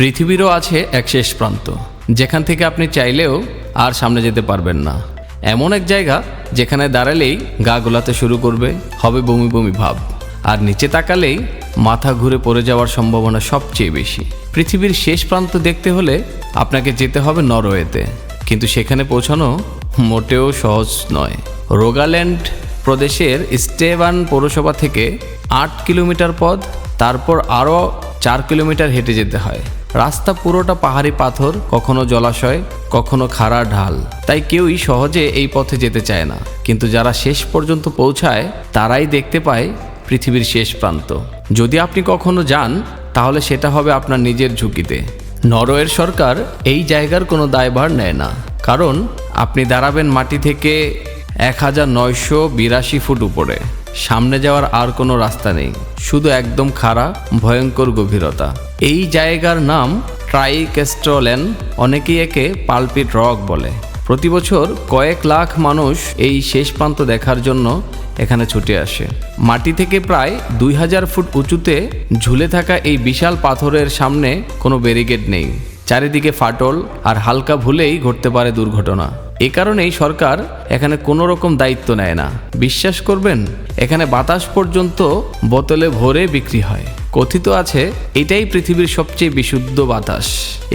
পৃথিবীরও আছে এক শেষ প্রান্ত, যেখান থেকে আপনি চাইলেও আর সামনে যেতে পারবেন না। এমন এক জায়গা যেখানে দাঁড়ালেই গা গোলাতে শুরু করবে, হবে বমি বমি ভাব, আর নিচে তাকালেই মাথা ঘুরে পড়ে যাওয়ার সম্ভাবনা সবচেয়ে বেশি। পৃথিবীর শেষ প্রান্ত দেখতে হলে আপনাকে যেতে হবে নরওয়েতে, কিন্তু সেখানে পৌঁছানো মোটেও সহজ নয়। রোগাল্যান্ড প্রদেশের স্টেভান পৌরসভা থেকে 8 কিলোমিটার পথ, তারপর আরও 4 কিলোমিটার হেঁটে যেতে হয়। রাস্তা পুরোটা পাহাড়ি পাথর, কখনো জলাশয়, কখনো খাড়া ঢাল, তাই কেউই সহজে এই পথে যেতে চায় না। কিন্তু যারা শেষ পর্যন্ত পৌঁছায় তারাই দেখতে পায় পৃথিবীর শেষ প্রান্ত। যদি আপনি কখনো যান তাহলে সেটা হবে আপনার নিজের ঝুঁকিতে। নরওয়ের সরকার এই জায়গার কোনো দায়ভার নেয় না, কারণ আপনি দাঁড়াবেন মাটি থেকে 1982 ফুট উপরে। সামনে যাওয়ার আর কোনো রাস্তা নেই, শুধু একদম খাড়া ভয়ঙ্কর গভীরতা। এই জায়গার নাম ট্রাইকেস্ট্রোলেন, অনেকেই একে পালপিট রক বলে। প্রতি বছর কয়েক লাখ মানুষ এই শেষ প্রান্ত দেখার জন্য এখানে ছুটে আসে। মাটি থেকে প্রায় 2000 ফুট উঁচুতে ঝুলে থাকা এই বিশাল পাথরের সামনে কোনো ব্যারিকেড নেই, চারিদিকে ফাটল, আর হালকা ভুলেই ঘটতে পারে দুর্ঘটনা। এ কারণেই সরকার এখানে কোনো রকম দায়িত্ব নেয় না। বিশ্বাস করবেন, এখানে বাতাস পর্যন্ত বোতলে ভরে বিক্রি হয়। কথিত আছে এটাই পৃথিবীর সবচেয়ে বিশুদ্ধ বাতাস।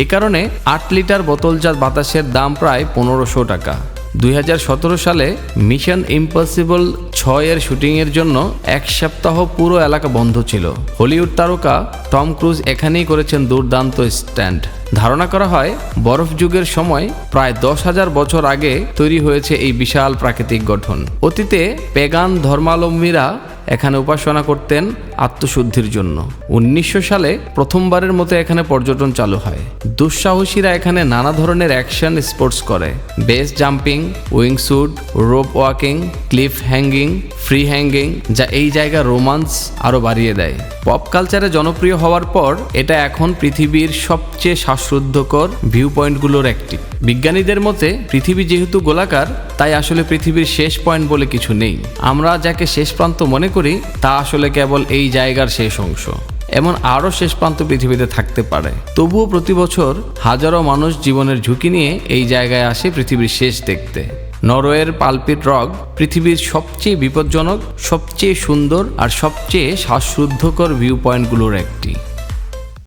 এ কারণে 8 লিটার বোতলজাত বাতাসের দাম প্রায় 1500 টাকা। 2017 সালে মিশন ইম্পসিবল 6 এর শুটিংয়ের জন্য 1 সপ্তাহ পুরো এলাকা বন্ধ ছিল। হলিউড তারকা টম ক্রুজ এখানেই করেছেন দুর্দান্ত স্ট্যান্ট। ধারণা করা হয় বরফ যুগের সময় প্রায় 10,000 বছর আগে তৈরি হয়েছে এই বিশাল প্রাকৃতিক গঠন। অতীতে পেগান ধর্মাবলম্বীরা এখানে উপাসনা করতেন আত্মশুদ্ধির জন্য। 1900 সালে প্রথমবারের মতো এখানে পর্যটন চালু হয়। দুঃসাহসীরা এখানে নানা ধরনের অ্যাকশন স্পোর্টস করে: base jumping, wingsuit, rope walking, cliff hanging, free hanging, যা এই জায়গার রোমান্স আরও বাড়িয়ে দেয়। পপ কালচারে জনপ্রিয় হওয়ার পর এটা এখন পৃথিবীর সবচেয়ে শ্বাসরুদ্ধকর ভিউ পয়েন্টগুলোর একটি। বিজ্ঞানীদের মতে পৃথিবী যেহেতু গোলাকার, তাই আসলে পৃথিবীর শেষ পয়েন্ট বলে কিছু নেই। আমরা যাকে শেষ প্রান্ত মনে করি তা আসলে কেবল এই জায়গার শেষ অংশ। এমন আরও শেষ প্রান্ত পৃথিবীতে থাকতে পারে। তবুও প্রতি বছর হাজারো মানুষ জীবনের ঝুঁকি নিয়ে এই জায়গায় আসে পৃথিবীর শেষ দেখতে। নরওয়ের পালপিট রক পৃথিবীর সবচেয়ে বিপজ্জনক, সবচেয়ে সুন্দর আর সবচেয়ে শ্বাসরুদ্ধকর ভিউ পয়েন্টগুলোর একটি।